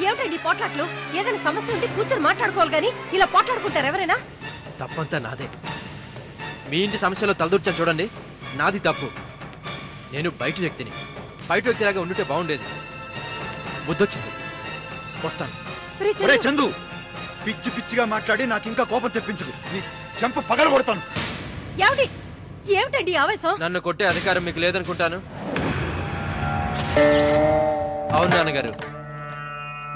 ఏమిటండి పోట్లాట్లు? ఏదైనా సమస్య ఉంటే కూర్చొని మాట్లాడుకోవాలి గానీ ఇలా పోట్లాడుకుంటారు ఎవరైనా? తప్పంతా నాదే. మీ ఇంటి సమస్యలో తలదూర్చాను చూడండి, నాది తప్పు. నేను బయట వ్యక్తిని, బయట వ్యక్తిలాగా ఉండుంటే బాగుండేది. బుద్ధొచ్చింది, వస్తాను. చందు, పిచ్చి పిచ్చిగా మాట్లాడి నాకు ఇంకా కోపం తెప్పించుకు. నీ చెంప పగలు కొడతాను. ఏమిటండి ఆవేశం? నన్ను కొట్టే అధికారం మీకు లేదనుకుంటాను. అవును నాన్నగారు,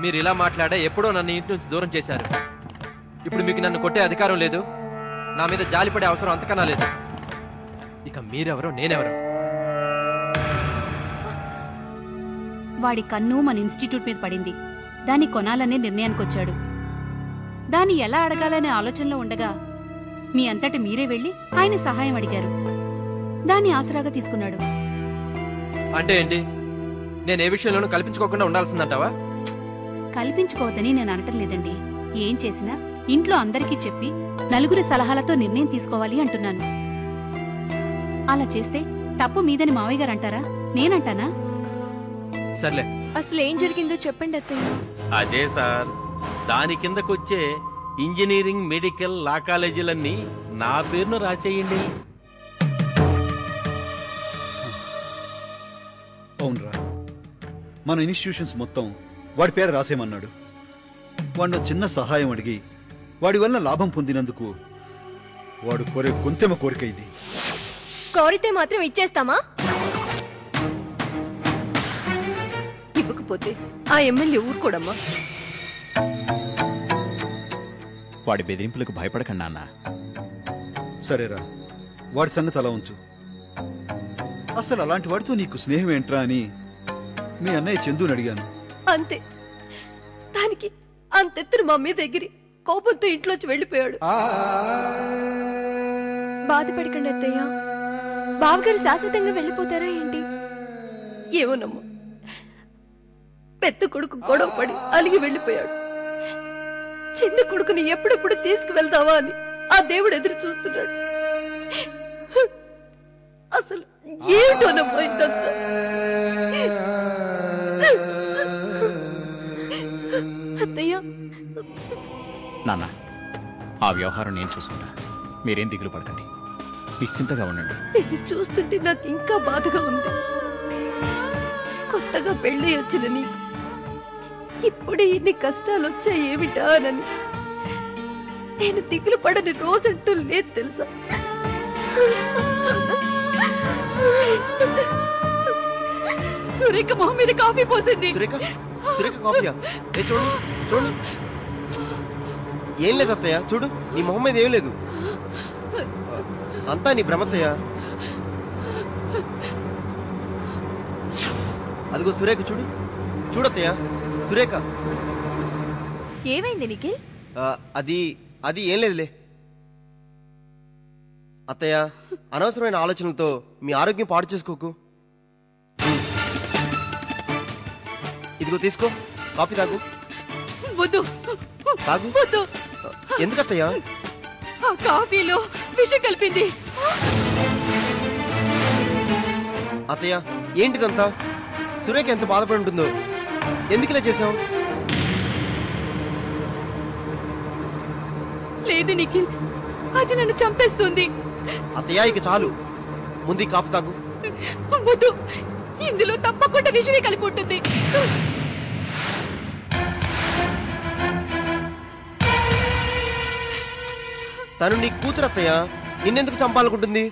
మీరు ఇలా మాట్లాడే ఎప్పుడో నన్ను ఇంటి నుంచి దూరం చేశారు. ఇప్పుడు మీకు నన్ను కొట్టే అధికారం లేదు, నా మీద జాలిపడే అవసరం అంతకన్నా లేదు. ఇక మీరెవరో నేనెవరో. వాడి కన్ను మన ఇన్స్టిట్యూట్ మీద పడింది. దాన్ని కొనాలనే నిర్ణయానికి వచ్చాడు. దాన్ని ఎలా అడగాలనే ఆలోచనలో ఉండగా మీ అంతటి మీరే వెళ్లి ఆయన సహాయం అడిగారు. దాన్ని ఆసరాగా తీసుకున్నాడు. అంటే ఏంటి? నేను ఏ విషయంలోనూ కల్పించుకోకుండా ఉండాల్సిందంటావా? కల్పించుకోవద్దని నేను అనటం లేదండి. ఏం చేసినా ఇంట్లో అందరికీ చెప్పి నలుగురి సలహాలతో నిర్ణయం తీసుకోవాలి అంటున్నాను. అలా చేస్తే తప్పు మీదని మావయ్య గారు అంటారా, నేనంటానా? సర్లే, అసలు ఏం జరిగిందో చెప్పండి అత్తయ్య. అదే సార్, దాని కిందకొచ్చే ఇంజనీరింగ్, మెడికల్, లా కాలేజీలన్నీ నా పేరును రాసేయండి. అవునరా, మన ఇన్స్టిట్యూషన్స్ మొత్తం వాడి పేరు రాసేయమన్నాడు. వాడిని చిన్న సహాయం అడిగి వాడి వల్ల లాభం పొందినందుకు వాడు కోరే గొంతెమ కోరిక ఇది. కోరితే మాత్రం ఇచ్చేస్తామా? ఇవ్వకపోతే ఆ ఎమ్మెల్యే ఊరుకోడమ్మా. వాడి బెదిరింపులకు భయపడకండి అన్న. సరేరా, వాడి సంగతి అలా ఉంచు. అసలు అలాంటి వాడితో నీకు స్నేహం ఏంట్రా అని మీ అన్నయ్య చందుని అడిగాను. అంతే, దానికి అంతెత్తున మా మీద ఎగిరి కోపంతో ఇంట్లోంచి వెళ్ళిపోయాడు. బాధపడకండి అత్తయ్య, బావగారు శాశ్వతంగా వెళ్ళిపోతారా ఏంటి? ఏమోనమ్మా, పెద్ద కొడుకు గొడవ పడి అలిగి వెళ్ళిపోయాడు. చిన్న కొడుకుని ఎప్పుడెప్పుడు తీసుకువెళ్తావా అని ఆ దేవుడు ఎదురు చూస్తున్నాడు. అసలు ఏమిటోనమ్మా ఇదంతా? అత్తయ్య, నాన్న, ఆ వ్యవహారం నేను చూసుకుంటా. మీరేం దిగులు పడకండి, నిశ్చింతగా ఉండండి. నిన్ను చూస్తుంటే నాకు ఇంకా బాధగా ఉంది. కొత్తగా పెళ్లి వచ్చిన నీకు ఇప్పుడే ఇన్ని కష్టాలు వచ్చాయి ఏమిటానని నేను దిగులు పడని రోజంటూ లేదు తెలుసా? సురేఖ మొహం మీద కాఫీ పోసింది. సురేఖ కాఫీయా? చూడు చూడు, ఏం లేదు అత్తయ్య, చూడు నీ మొహం మీద ఏం లేదు, అంతా నీ భ్రమత్తయ్య. అదిగో సురేఖ, చూడు చూడత్తయ్య, సురేఖ. ఏమైంది నీకు? అది అది ఏం లేదులే అత్తయ్య. అనవసరమైన ఆలోచనలతో మీ ఆరోగ్యం పాడు చేసుకోకు. ఇదిగో తీసుకో, కాఫీ తాగు. తాగు. ఎందుకత్తయ్య? కాఫీలో విషం కలిపింది. అత్తయ్య, ఏంటిదంతా? సురేఖ ఎంత బాధపడి ఉంటుందో. ఎందుకు ఇలా చేసావు? లేదు నిఖిల్, అది నన్ను చంపేస్తుంది. అత్తయ్య, ఇక చాలు, ముందు కాఫీ తాగు. వద్దు, ఇందులో తప్పకుండా విషమే కలిపి ఉంటుంది. తను నీ కూతురు అత్తయ్య, నిన్నెందుకు చంపాలనుకుంటుంది?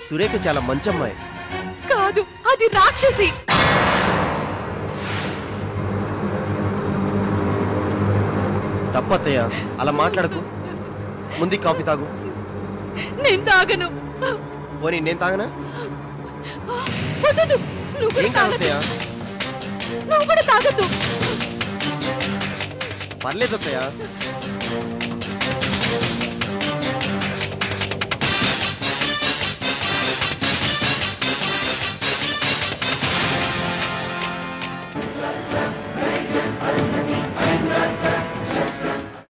సురేఖ చాలా మంచి అమ్మాయి. కాదు, అది రాక్షసి. తప్పత్తయ్య, అలా మాట్లాడకు. ముందు కాఫీ తాగు. నేను తాగను. పోనీ నేను తాగనా? ఏం కాదత్తయ్య, నువ్వు కూడా తాగొద్దు. పర్లేదు అత్తయ్య,